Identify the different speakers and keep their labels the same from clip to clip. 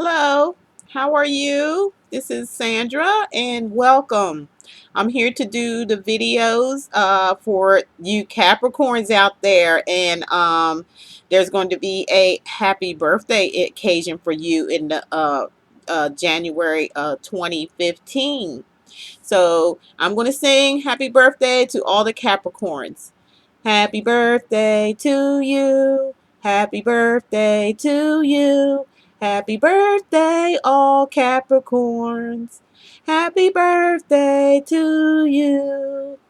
Speaker 1: Hello, how are you? This is Sandra and welcome. I'm here to do the videos for you Capricorns out there, and there's going to be a happy birthday occasion for you in the January 2015. So I'm going to sing happy birthday to all the Capricorns. Happy birthday to you. Happy birthday to you. Happy birthday, all Capricorns. Happy birthday to you.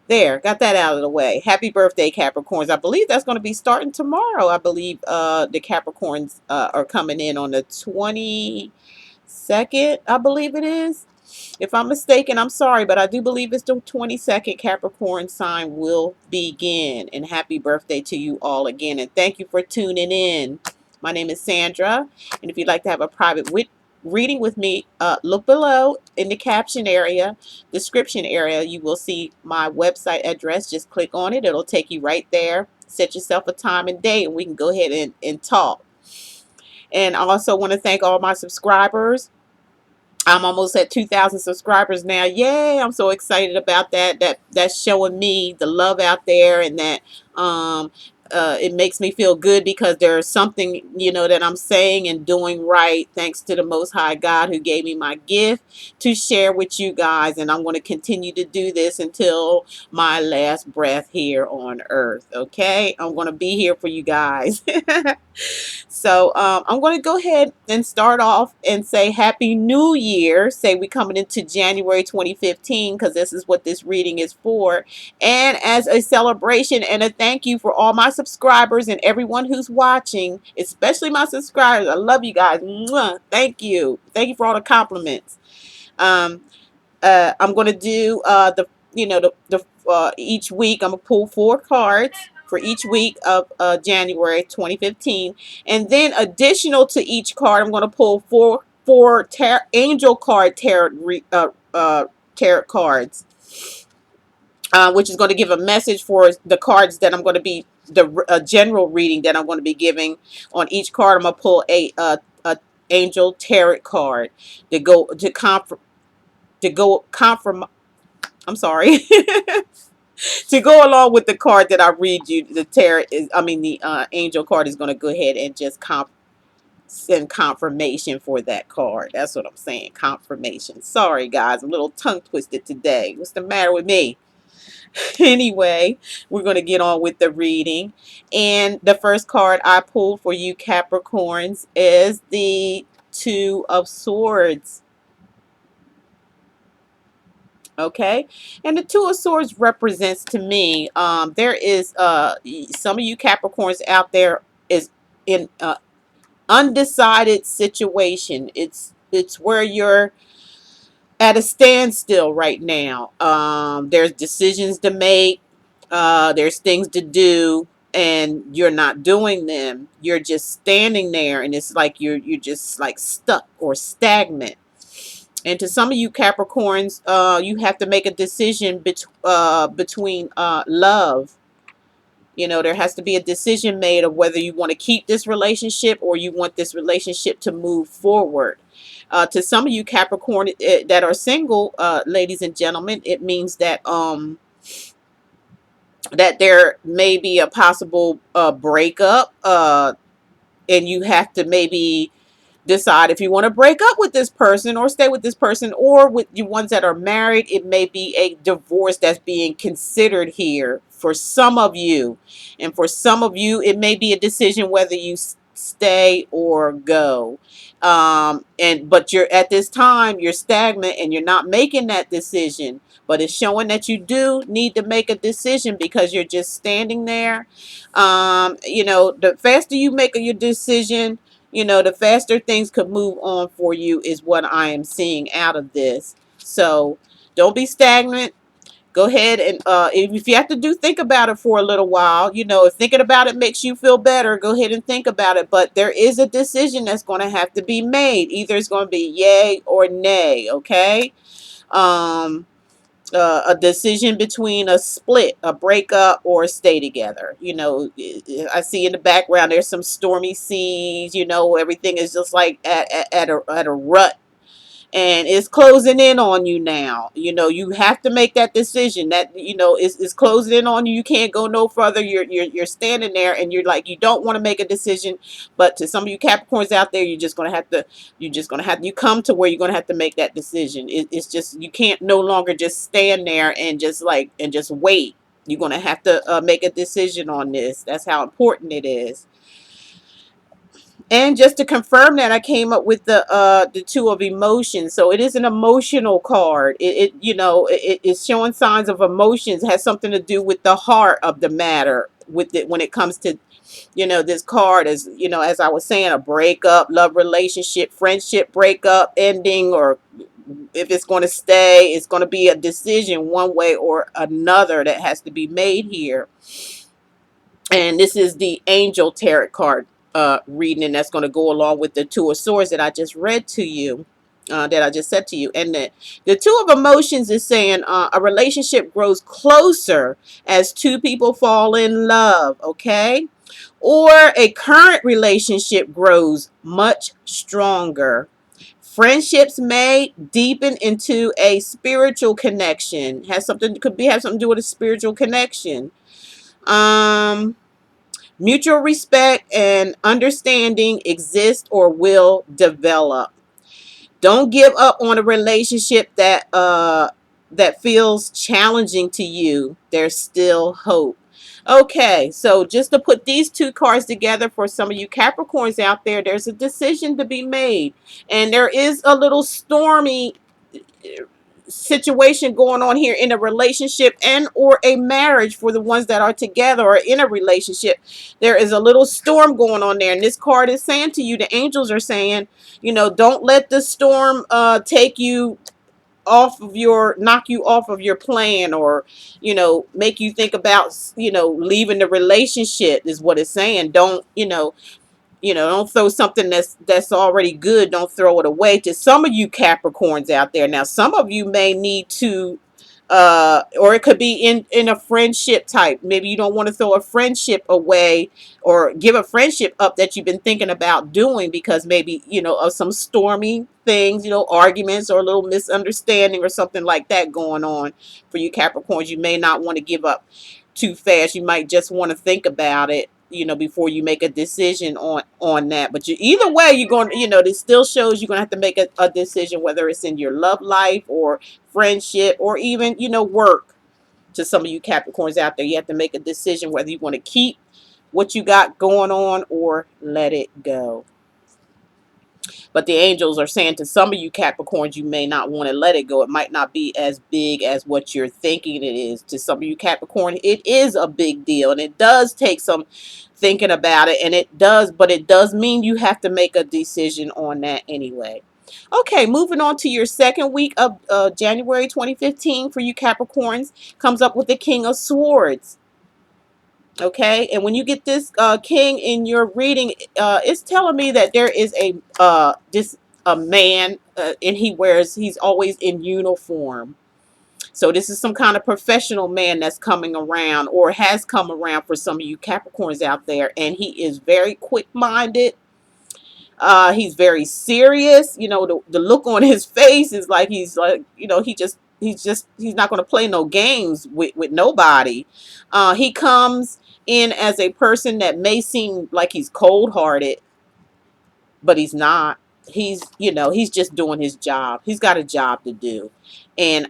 Speaker 1: There, got that out of the way. Happy birthday, Capricorns. I believe that's going to be starting tomorrow. I believe the Capricorns are coming in on the 22nd, I believe it is. If I'm mistaken, I'm sorry, but I do believe it's the 22nd Capricorn sign will begin. And happy birthday to you all again. And thank you for tuning in. My name is Sandra. And if you'd like to have a private reading with me, look below in the caption area, description area. You will see my website address. Just click on it. It'll take you right there. Set yourself a time and date, and we can go ahead and talk. And I also want to thank all my subscribers. I'm almost at 2,000 subscribers now. Yay! I'm so excited about that. That's showing me the love out there, and that um, it makes me feel good because there's something, that I'm saying and doing right, thanks to the Most High God who gave me my gift to share with you guys. And I'm going to continue to do this until my last breath here on earth. Okay? I'm going to be here for you guys. So I'm going to go ahead and start off and say Happy New Year. Say we coming into January 2015, because this is what this reading is for. And as a celebration and a thank you for all my subscribers and everyone who's watching, especially my subscribers. I love you guys. Mwah. Thank you. Thank you for all the compliments. Um, I'm going to do each week I'm going to pull 4 cards for each week of January 2015, and then additional to each card I'm going to pull four angel card tarot cards, which is going to give a message for the cards that I'm going to be the general reading that I'm going to be giving. On each card I'm going to pull a angel tarot card to go confirm. I'm sorry. To go along with the card that I read you, the tarot is, the angel card is going to go ahead and just send confirmation for that card. That's what I'm saying, confirmation. Sorry, guys, I'm a little tongue twisted today. What's the matter with me? Anyway, we're going to get on with the reading. And the first card I pulled for you Capricorns is the Two of Swords. Okay, and the Two of Swords represents to me, there is some of you Capricorns out there is in undecided situation. It's where you're at a standstill right now. There's decisions to make, there's things to do, and you're not doing them. You're just standing there, and it's like you're just like stuck or stagnant. And to some of you Capricorns, you have to make a decision between love. There has to be a decision made of whether you want to keep this relationship or you want this relationship to move forward. To some of you Capricorn that are single, ladies and gentlemen, it means that that there may be a possible breakup, and you have to maybe decide if you want to break up with this person or stay with this person. Or with you ones that are married, it may be a divorce that's being considered here for some of you. And for some of you, it may be a decision whether you stay or go. But you're at this time, you're stagnant and you're not making that decision. But it's showing that you do need to make a decision because you're just standing there. The faster you make your decision, the faster things could move on for you is what I am seeing out of this. So don't be stagnant. Go ahead and if you have to think about it for a little while, if thinking about it makes you feel better, go ahead and think about it. But there is a decision that's going to have to be made. Either it's going to be yay or nay, okay? a decision between a split, a breakup, or stay together. I see in the background there's some stormy seas. Everything is just like at a rut, and it's closing in on you now. You have to make that decision. That is closing in on you. You can't go no further. You're standing there, and you're like, you don't want to make a decision. But to some of you Capricorns out there, you come to where you're gonna have to make that decision. It's just, you can't no longer just stand there and just wait. You're gonna have to make a decision on this. That's how important it is. And just to confirm that, I came up with the two of emotions. So it is an emotional card. It's showing signs of emotions. It has something to do with the heart of the matter with it when it comes to this card. As as I was saying, a breakup, love relationship, friendship breakup, ending, or if it's going to stay, it's going to be a decision one way or another that has to be made here. And this is the Angel Tarot card reading, and that's going to go along with the Two of Swords that I just read to you, that I just said to you. And the Two of Emotions is saying a relationship grows closer as two people fall in love, okay? Or a current relationship grows much stronger. Friendships may deepen into a spiritual connection. Have something to do with a spiritual connection. Mutual respect and understanding exist or will develop. Don't give up on a relationship that feels challenging to you. There's still hope. Okay, so just to put these two cards together for some of you Capricorns out there, there's a decision to be made. And there is a little stormy situation going on here in a relationship and or a marriage. For the ones that are together or in a relationship, there is a little storm going on there, and this card is saying to you, the angels are saying, don't let the storm take you knock you off of your plan, or make you think about leaving the relationship, is what it's saying. Don't throw something that's already good. Don't throw it away. To some of you Capricorns out there, now some of you may need to, or it could be in a friendship type. Maybe you don't want to throw a friendship away or give a friendship up that you've been thinking about doing because maybe of some stormy things, arguments or a little misunderstanding or something like that going on. For you Capricorns, you may not want to give up too fast. You might just want to think about it, before you make a decision on that. But either way, you're going to, this still shows you're going to have to make a decision, whether it's in your love life or friendship or even, work. To some of you Capricorns out there, you have to make a decision whether you want to keep what you got going on or let it go. But the angels are saying to some of you Capricorns, you may not want to let it go. It might not be as big as what you're thinking it is. To some of you Capricorn, it is a big deal, and it does take some thinking about it, and it does mean you have to make a decision on that anyway. Okay, moving on to your second week of January 2015 for you Capricorns, comes up with the King of Swords. Okay, and when you get this king in your reading, it's telling me that there is a man, and he's always in uniform. So this is some kind of professional man that's coming around or has come around for some of you Capricorns out there, and he is very quick-minded. He's very serious. The look on his face is like he's not going to play no games with nobody. He comes in as a person that may seem like he's cold-hearted, but he's not. He's just doing his job. He's got a job to do. And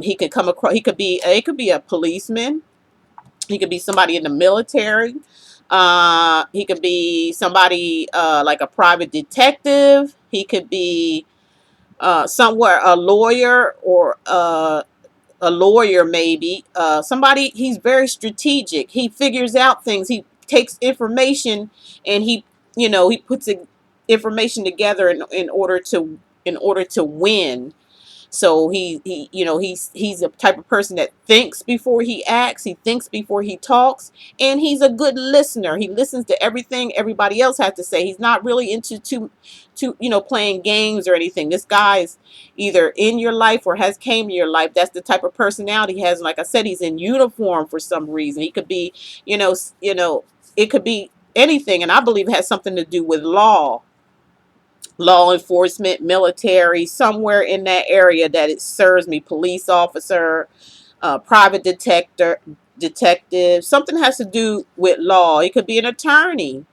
Speaker 1: he could come across, it could be a policeman. He could be somebody in the military. He could be somebody like a private detective. He could be somewhere a lawyer, or a lawyer maybe. Somebody, he's very strategic. He figures out things. He takes information and he puts information together in order to win. So he's a type of person that thinks before he acts, he thinks before he talks, and he's a good listener. He listens to everything everybody else has to say. He's not really into playing games or anything. This guy is either in your life or has came to your life. That's the type of personality he has. Like I said, he's in uniform for some reason. He could be, it could be anything, and I believe it has something to do with law enforcement, military, somewhere in that area that it serves me. Police officer, private detective. Something has to do with law. It could be an attorney.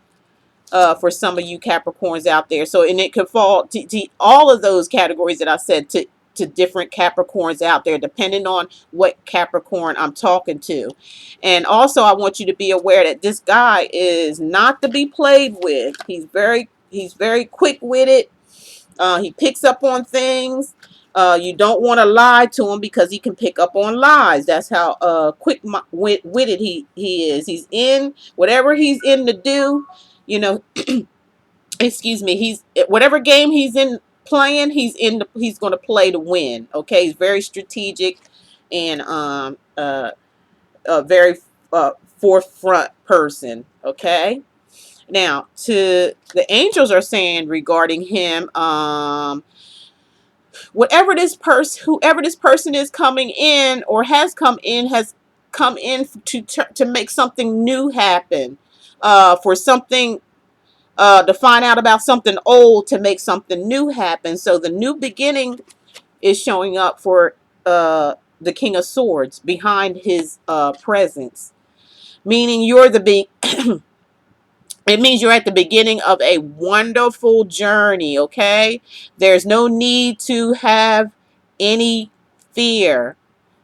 Speaker 1: For some of you Capricorns out there. So, and it could fall to all of those categories that I said to different Capricorns out there, depending on what Capricorn I'm talking to. And also, I want you to be aware that this guy is not to be played with. He's very quick-witted. He picks up on things. You don't want to lie to him because he can pick up on lies. That's how quick-witted he is. He's in whatever he's in to do. You know, excuse me. He's whatever game he's in playing. He's going to play to win. Okay, he's very strategic and a very forefront person. Okay. Now, to the angels are saying regarding him, whoever this person is coming in or has come in to make something new happen, for something, to find out about something old to make something new happen. So the new beginning is showing up for the King of Swords behind his presence, meaning it means you're at the beginning of a wonderful journey, okay? There's no need to have any fear.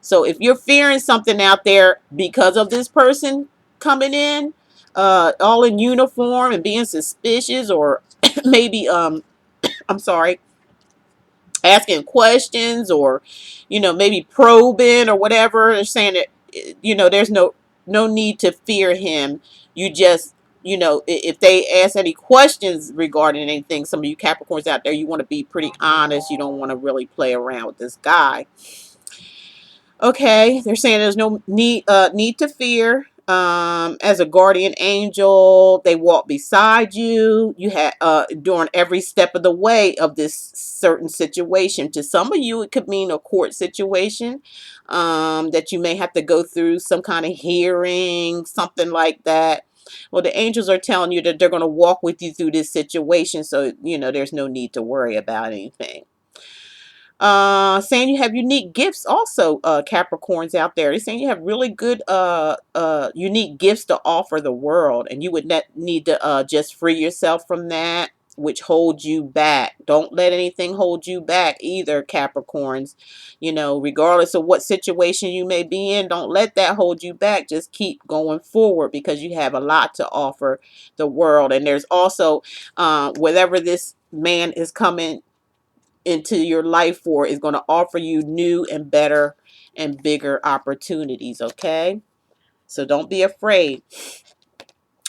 Speaker 1: So if you're fearing something out there because of this person coming in, all in uniform and being suspicious, or maybe, I'm sorry, asking questions, or maybe probing or whatever, they're saying that there's no need to fear him. You just, if they ask any questions regarding anything, some of you Capricorns out there, you want to be pretty honest. You don't want to really play around with this guy. Okay, they're saying there's no need to fear. As a guardian angel, they walk beside you. You had during every step of the way of this certain situation. To some of you, it could mean a court situation, that you may have to go through some kind of hearing, something like that. Well, the angels are telling you that they're going to walk with you through this situation, so there's no need to worry about anything. Saying you have unique gifts also, Capricorns out there. They're saying you have really good unique gifts to offer the world, and you would need to just free yourself from that which holds you back. Don't let anything hold you back either, Capricorns. Regardless of what situation you may be in, don't let that hold you back. Just keep going forward because you have a lot to offer the world. And there's also whatever this man is coming into your life for is going to offer you new and better and bigger opportunities. Okay, so don't be afraid.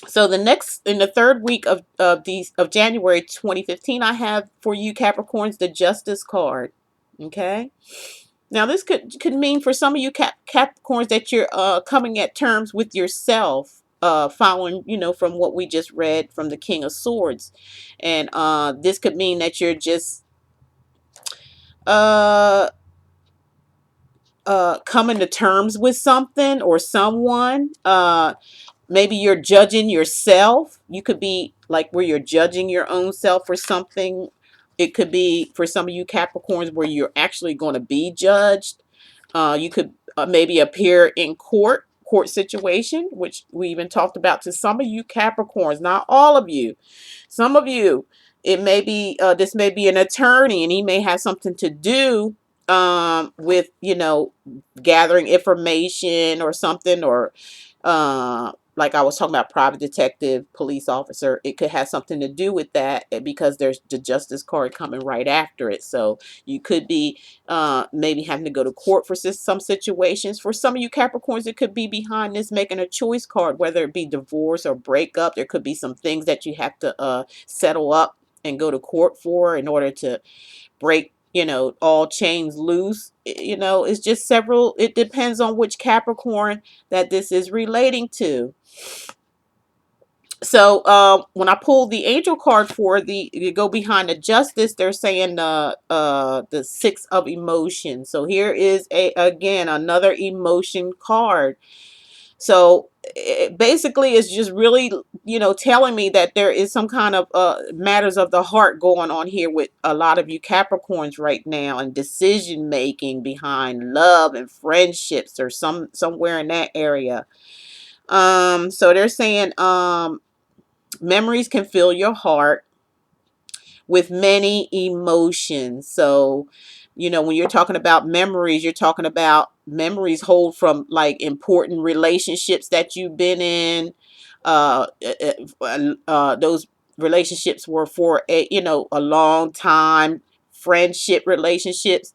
Speaker 1: So in the third week of January 2015, I have for you Capricorns the Justice card. Okay, now this could mean for some of you Capricorns that you're coming at terms with yourself, following from what we just read from the King of Swords. And this could mean that you're just uh coming to terms with something or someone. Maybe you're judging yourself. You could be like where you're judging your own self for something. It could be for some of you Capricorns where you're actually going to be judged. You could maybe appear in court situation, which we even talked about. To some of you Capricorns, not all of you, some of you, it may be this may be an attorney, and he may have something to do with gathering information or something, or like I was talking about, private detective, police officer. It could have something to do with that, because there's the Justice card coming right after it. So you could be maybe having to go to court for some situations. For some of you Capricorns, it could be behind this making a choice card, whether it be divorce or breakup. There could be some things that you have to settle up and go to court for in order to break all chains loose. It's just several. It depends on which Capricorn that this is relating to. So when I pull the angel card for you go behind the justice, they're saying the six of emotions. So here is again another emotion card. So it basically it's just really telling me that there is some kind of matters of the heart going on here with a lot of you Capricorns right now, and decision making behind love and friendships, or somewhere in that area. So they're saying memories can fill your heart with many emotions. So, when you're talking about memories, you're talking about memories hold from like important relationships that you've been in. Those relationships were for a long time. Friendship relationships,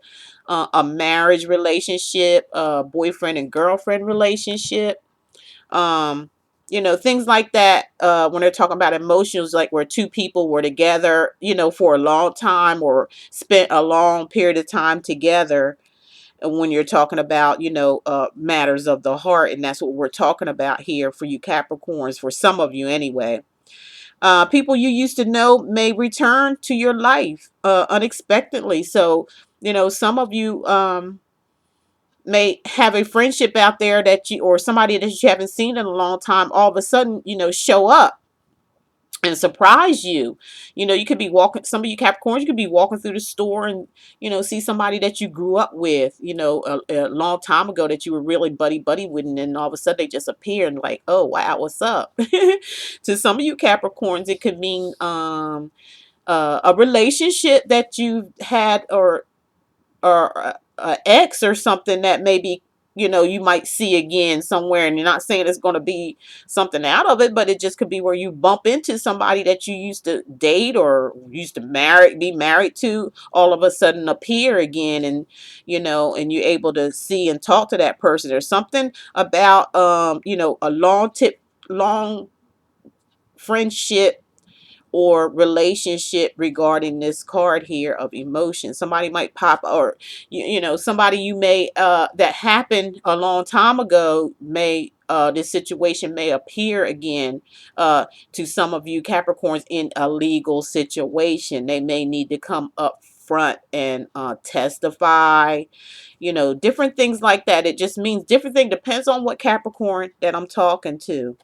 Speaker 1: a marriage relationship, a boyfriend and girlfriend relationship, um things like that. When they're talking about emotions, like where two people were together for a long time, or spent a long period of time together. And when you're talking about matters of the heart, and that's what we're talking about here for you Capricorns, for some of you anyway. People you used to know may return to your life unexpectedly. So some of you may have a friendship out there that or somebody that you haven't seen in a long time, all of a sudden, show up and surprise you. You could be walking, some of you Capricorns, you could be walking through the store and, see somebody that you grew up with, a long time ago, that you were really buddy with, and then all of a sudden they just appear and like, oh, wow, what's up? To some of you Capricorns, it could mean a relationship that you've had, or a ex or something that maybe you might see again somewhere. And you're not saying it's going to be something out of it, but it just could be where you bump into somebody that you used to date or used to be married to, all of a sudden appear again. And and you're able to see and talk to that person. There's something about a long friendship or relationship regarding this card here of emotion. Somebody might pop, or somebody you may that happened a long time ago, may this situation may appear again to some of you Capricorns in a legal situation. They may need to come up front and testify, different things like that. It just means different thing, depends on what Capricorn that I'm talking to.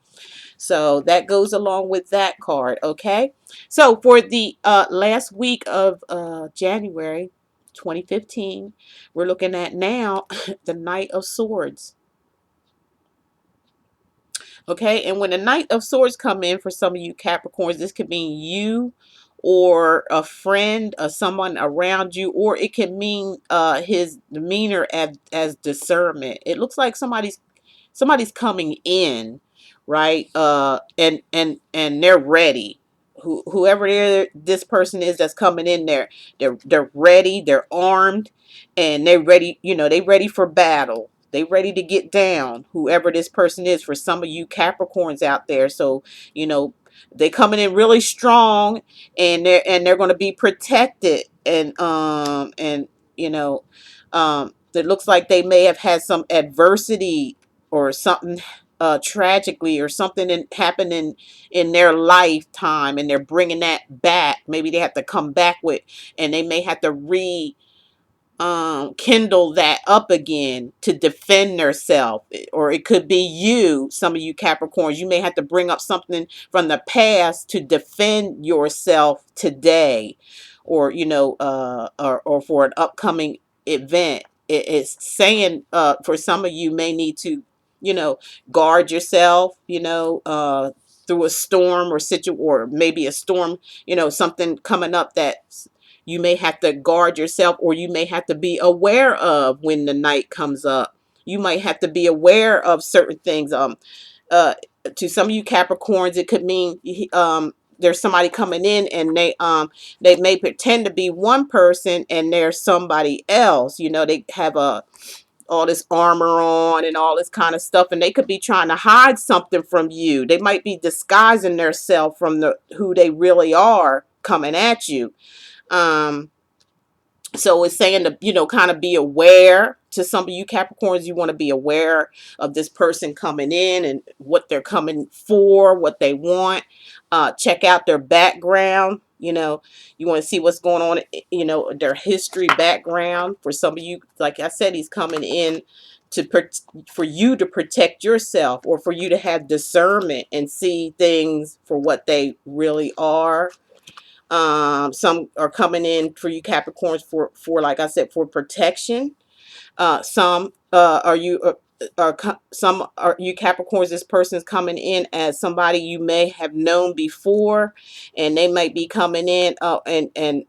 Speaker 1: So that goes along with that card, okay? So for the last week of January 2015, we're looking at now the Knight of Swords. Okay, and when the Knight of Swords come in for some of you Capricorns, this could mean you or a friend or someone around you, or it can mean his demeanor as discernment. It looks like somebody's coming in, right? And they're ready. Whoever this person is that's coming in there, they're ready, they're armed, and they're ready, they ready for battle. They ready to get down, whoever this person is, for some of you Capricorns out there. So, they coming in really strong, and they're going to be protected, and it looks like they may have had some adversity or something tragically, or something happened in their lifetime, and they're bringing that back. Maybe they have to come back with, and they may have to kindle that up again to defend themselves. Or it could be you, some of you Capricorns, you may have to bring up something from the past to defend yourself today, or or for an upcoming event. It's saying for some of you may need to guard yourself, through a storm or maybe a storm, something coming up that you may have to guard yourself, or you may have to be aware of when the night comes up. You might have to be aware of certain things. Uh, to some of you Capricorns, it could mean there's somebody coming in, and they may pretend to be one person and they're somebody else. They have all this armor on and all this kind of stuff, and they could be trying to hide something from you. They might be disguising themselves from who they really are coming at you. Um, So it's saying to, kind of be aware. To some of you Capricorns, you want to be aware of this person coming in and what they're coming for, what they want. Check out their background. You want to see what's going on, their history background. For some of you, like I said, he's coming in for you to protect yourself, or for you to have discernment and see things for what they really are. Some are coming in for you Capricorns for like I said, for protection. Some some are you Capricorns. This person's coming in as somebody you may have known before, and they might be coming in and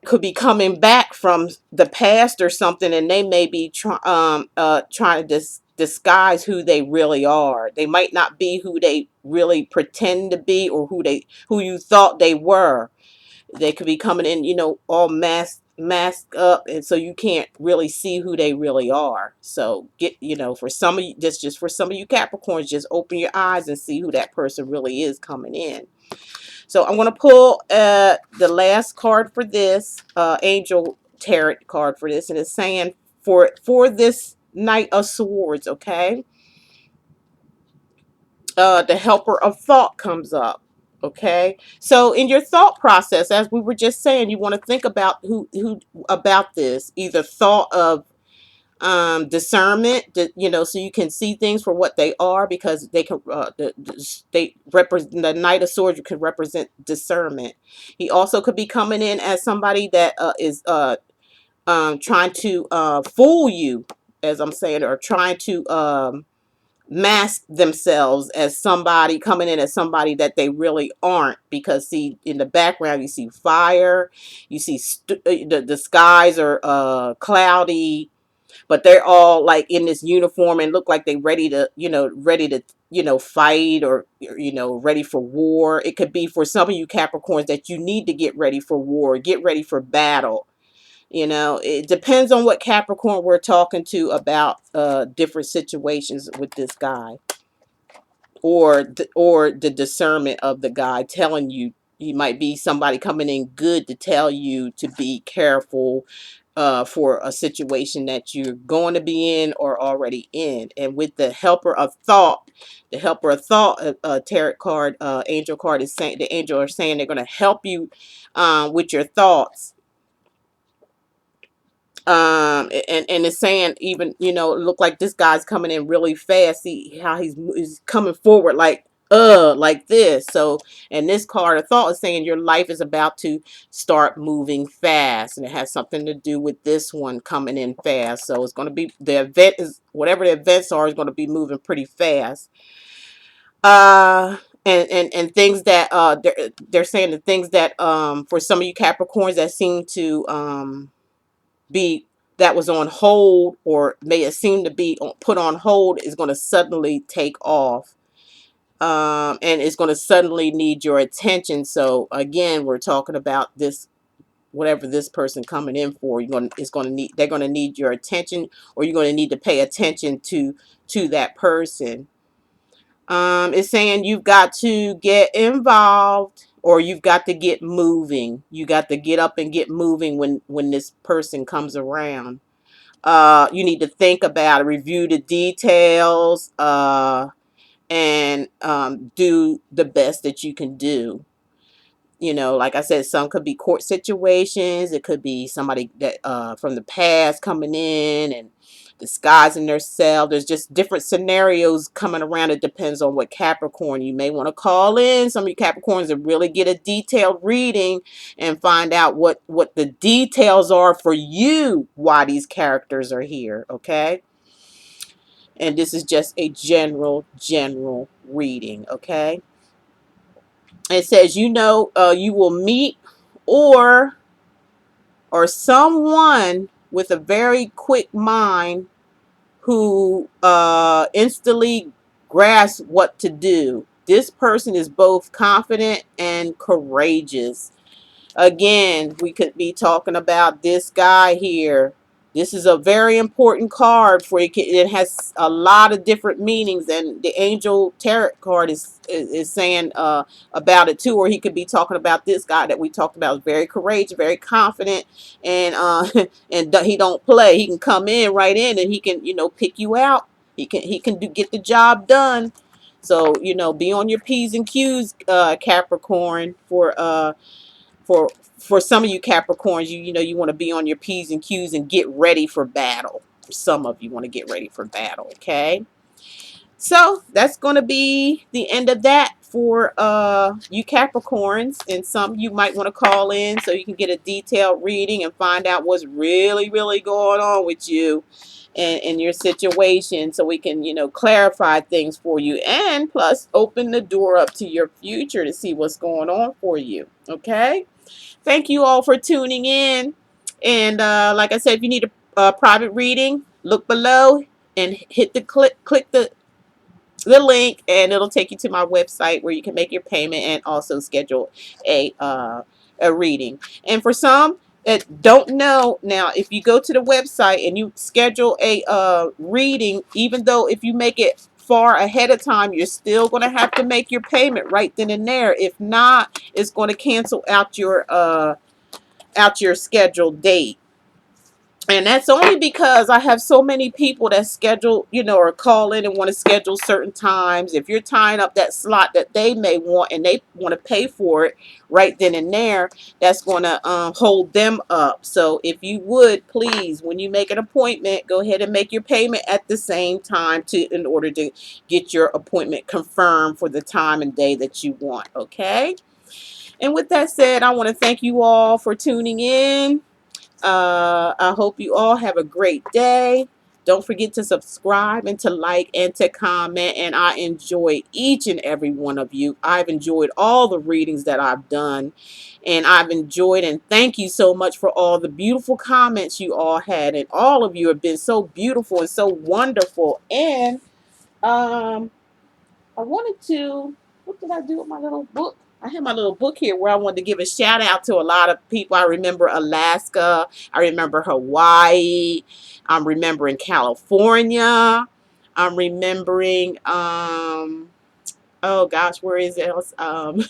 Speaker 1: could be coming back from the past or something, and they may be trying to disguise who they really are. They might not be who they really pretend to be, or who you thought they were. They could be coming in, all masked up, and so you can't really see who they really are. So for some of you, just for some of you Capricorns, just open your eyes and see who that person really is coming in. So I'm going to pull the last card for this, Angel Tarot card for this, and it's saying for this Knight of Swords, okay? The Helper of Thought comes up, okay? So in your thought process, as we were just saying, you want to think about who about this, either thought of discernment, so you can see things for what they are, because they can they represent, the Knight of Swords could represent discernment. He also could be coming in as somebody that is trying to fool you, as I'm saying, or trying to mask themselves as somebody, coming in as somebody that they really aren't. Because see, in the background you see fire, you see the skies are cloudy, but they're all like in this uniform and look like they ready to, fight, or, ready for war. It could be for some of you Capricorns that you need to get ready for war, get ready for battle. It depends on what Capricorn we're talking to about different situations with this guy, or the discernment of the guy telling you. He might be somebody coming in good to tell you to be careful for a situation that you're going to be in or already in. And with the Helper of Thought, tarot card, angel card is saying, the angel are saying they're going to help you with your thoughts. And it's saying, even, look like this guy's coming in really fast. See how he's coming forward like this. So, and this card of Thought is saying your life is about to start moving fast, and it has something to do with this one coming in fast. So it's going to be, the event is, whatever the events are, is going to be moving pretty fast. And things that they're saying, the things that for some of you Capricorns that seem to be, that was on hold, or may have seemed to be put on hold, is going to suddenly take off. And it's going to suddenly need your attention. So again, we're talking about this, whatever this person coming in for, they're going to need your attention, or you're going to need to pay attention to that person. It's saying you've got to get involved, or you've got to get moving. You got to get up and get moving when this person comes around. You need to think about it, review the details, and do the best that you can do. Like I said, some could be court situations. It could be somebody that from the past coming in and disguising themselves. There's just different scenarios coming around. It depends on what Capricorn. You may want to call in some of you Capricorns and really get a detailed reading and find out what the details are for you, why these characters are here, okay? And this is just a general reading, okay? It says, you will meet or someone with a very quick mind who instantly grasps what to do. This person is both confident and courageous. Again, we could be talking about this guy here. This is a very important card for you. It has a lot of different meanings, and the Angel Tarot card is saying about it too. Or he could be talking about this guy that we talked about. Is very courageous, very confident, and and he don't play. He can come in right in, and he can pick you out. He can get the job done. So be on your P's and Q's, Capricorn, for for some of you Capricorns. You want to be on your P's and Q's and get ready for battle. Some of you want to get ready for battle, okay? So that's going to be the end of that for you Capricorns. And some you might want to call in so you can get a detailed reading and find out what's really, really going on with you and your situation, so we can clarify things for you, and plus open the door up to your future to see what's going on for you. Okay, thank you all for tuning in. And like I said, if you need a private reading, look below and hit the click the link, and it'll take you to my website where you can make your payment and also schedule a reading. And for some that don't know, now if you go to the website and you schedule a reading, even though if you make it far ahead of time, you're still going to have to make your payment right then and there. If not, it's going to cancel out your scheduled date. And that's only because I have so many people that schedule, or call in and want to schedule certain times. If you're tying up that slot that they may want and they want to pay for it right then and there, that's going to hold them up. So if you would, please, when you make an appointment, go ahead and make your payment at the same time in order to get your appointment confirmed for the time and day that you want. Okay? And with that said, I want to thank you all for tuning in. I hope you all have a great day. Don't forget to subscribe and to like and to comment. And I enjoy each and every one of you. I've enjoyed all the readings that I've done. And I've enjoyed, and thank you so much for all the beautiful comments you all had. And all of you have been so beautiful and so wonderful. And I wanted to, what did I do with my little book? I had my little book here where I wanted to give a shout out to a lot of people. I remember Alaska. I remember Hawaii. I'm remembering California. I'm remembering, oh gosh, where is it? Um,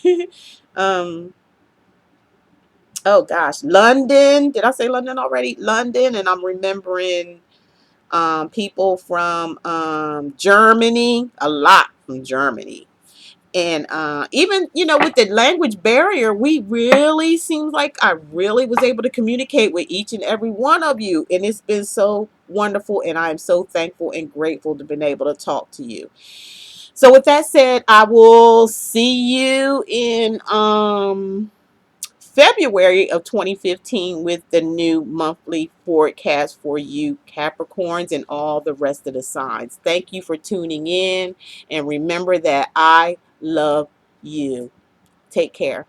Speaker 1: oh gosh, London. Did I say London already? London. And I'm remembering people from Germany, a lot from Germany. And even, with the language barrier, we really seems like I really was able to communicate with each and every one of you. And it's been so wonderful. And I'm so thankful and grateful to have been able to talk to you. So with that said, I will see you in February of 2015 with the new monthly forecast for you Capricorns and all the rest of the signs. Thank you for tuning in, and remember that I love you. Take care.